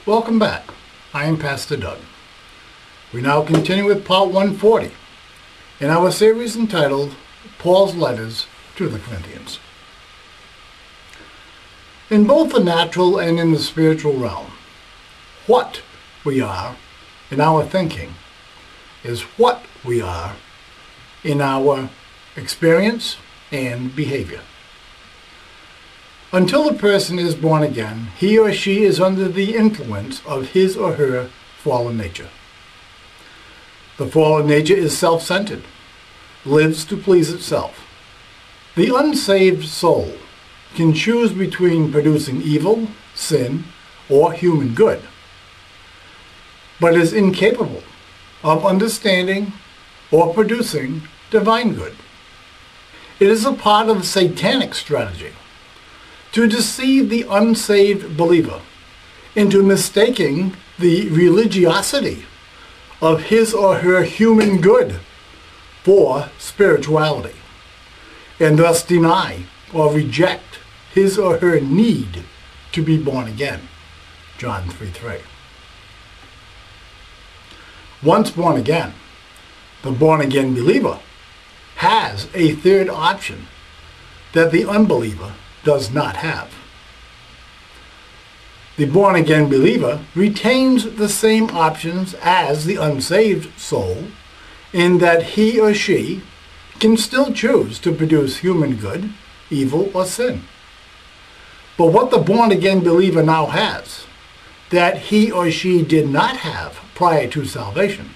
Welcome back. I am Pastor Doug. We now continue with part 140 in our series entitled Paul's Letters to the Corinthians. In both the natural and in the spiritual realm, what we are in our thinking is what we are in our experience and behavior. Until a person is born again, he or she is under the influence of his or her fallen nature. The fallen nature is self-centered, lives to please itself. The unsaved soul can choose between producing evil, sin, or human good, but is incapable of understanding or producing divine good. It is a part of satanic strategy to deceive the unsaved believer into mistaking the religiosity of his or her human good for spirituality, and thus deny or reject his or her need to be born again. John 3:3. Once born again, the born-again believer has a third option that the unbeliever does not have. The born-again believer retains the same options as the unsaved soul in that he or she can still choose to produce human good, evil, or sin. But what the born-again believer now has, that he or she did not have prior to salvation,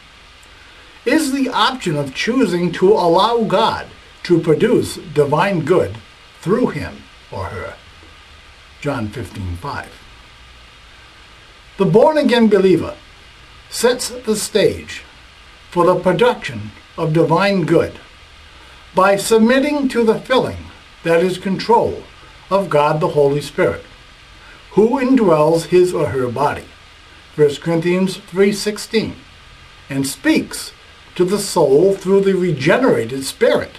is the option of choosing to allow God to produce divine good through him or her. John 15:5. The born-again believer sets the stage for the production of divine good by submitting to the filling that is control of God the Holy Spirit, who indwells his or her body, 1 Corinthians 3:16, and speaks to the soul through the regenerated spirit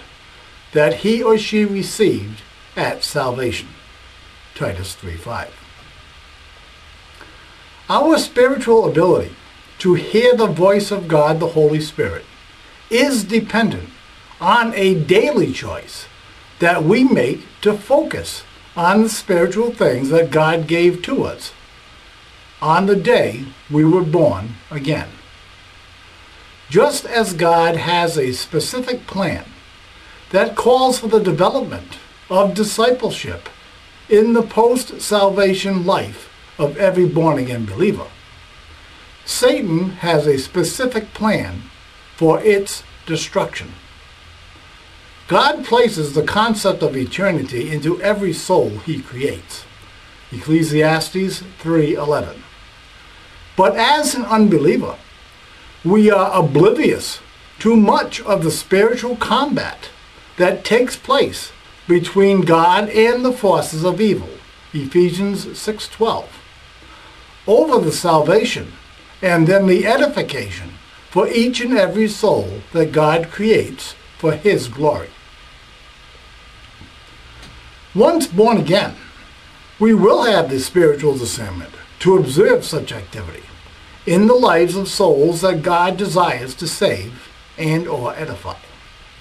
that he or she received at salvation, Titus 3:5. Our spiritual ability to hear the voice of God the Holy Spirit is dependent on a daily choice that we make to focus on the spiritual things that God gave to us on the day we were born again. Just as God has a specific plan that calls for the development of discipleship in the post-salvation life of every born-again believer, Satan has a specific plan for its destruction. God places the concept of eternity into every soul he creates, Ecclesiastes 3:11. But as an unbeliever, we are oblivious to much of the spiritual combat that takes place between God and the forces of evil, Ephesians 6:12, over the salvation and then the edification for each and every soul that God creates for his glory. Once born again, we will have the spiritual discernment to observe such activity in the lives of souls that God desires to save and or edify.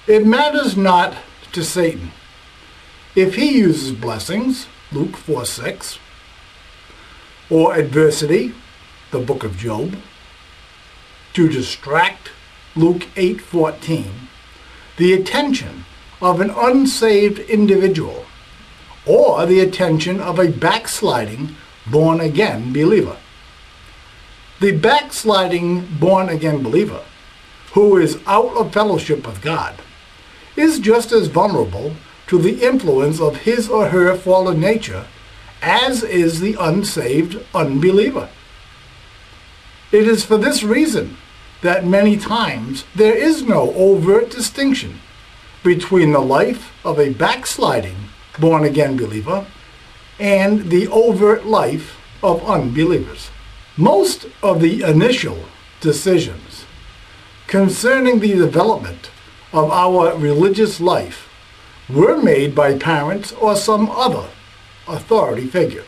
It matters not to Satan if he uses blessings, Luke 4:6, or adversity, the book of Job, to distract, Luke 8:14, the attention of an unsaved individual, or the attention of a backsliding born-again believer. The backsliding born-again believer, who is out of fellowship with God, is just as vulnerable to the influence of his or her fallen nature as is the unsaved unbeliever. It is for this reason that many times there is no overt distinction between the life of a backsliding born-again believer and the overt life of unbelievers. Most of the initial decisions concerning the development of our religious life were made by parents or some other authority figure.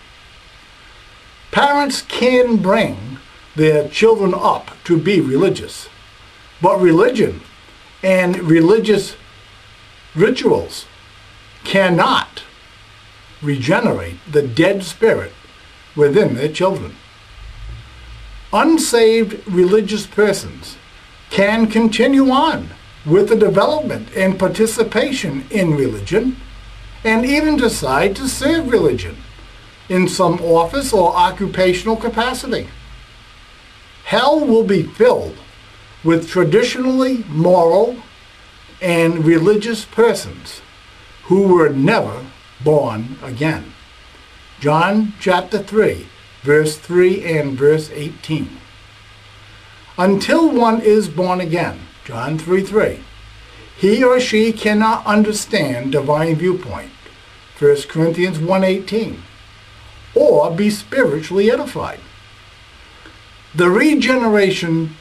Parents can bring their children up to be religious, but religion and religious rituals cannot regenerate the dead spirit within their children. Unsaved religious persons can continue on with the development and participation in religion, and even decide to serve religion in some office or occupational capacity. Hell will be filled with traditionally moral and religious persons who were never born again. John chapter 3, verse 3 and verse 18. Until one is born again, John 3:3, he or she cannot understand divine viewpoint, 1 Corinthians 1:18, or be spiritually edified. The regeneration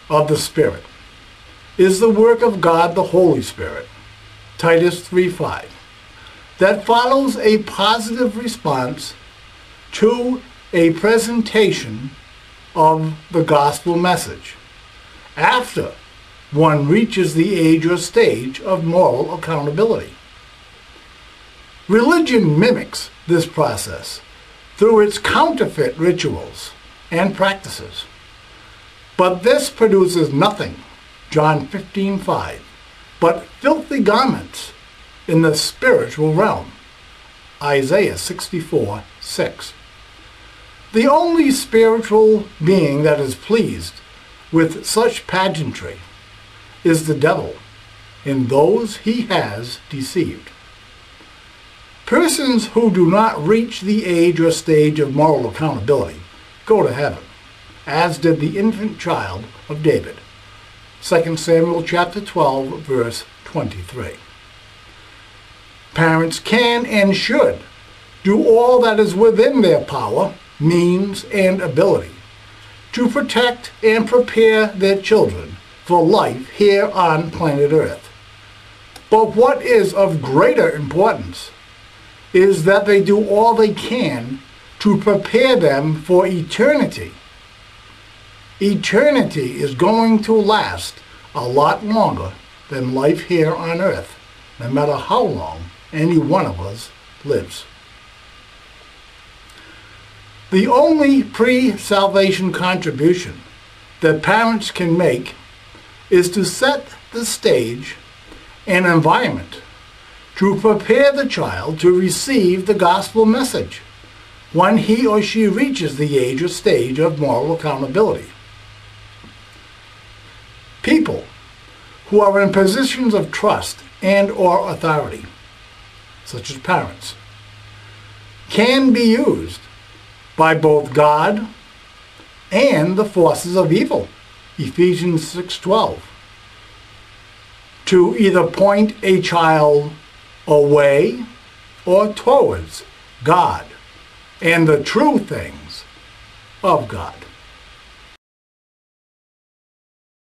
of the Spirit is the work of God the Holy Spirit, Titus 3:5, that follows a positive response to a presentation of the gospel message after one reaches the age or stage of moral accountability. Religion mimics this process through its counterfeit rituals and practices. But this produces nothing, John 15:5, but filthy garments in the spiritual realm, Isaiah 64:6. The only spiritual being that is pleased with such pageantry is the devil and those he has deceived. Persons who do not reach the age or stage of moral accountability go to heaven, as did the infant child of David, 2 Samuel chapter 12, verse 23. Parents can and should do all that is within their power, means, and ability to protect and prepare their children for life here on planet Earth. But what is of greater importance is that they do all they can to prepare them for eternity. Eternity is going to last a lot longer than life here on Earth, no matter how long any one of us lives. The only pre-salvation contribution that parents can make is to set the stage and environment to prepare the child to receive the gospel message when he or she reaches the age or stage of moral accountability. People who are in positions of trust and or authority, such as parents, can be used by both God and the forces of evil, Ephesians 6:12, to either point a child away or towards God and the true things of God.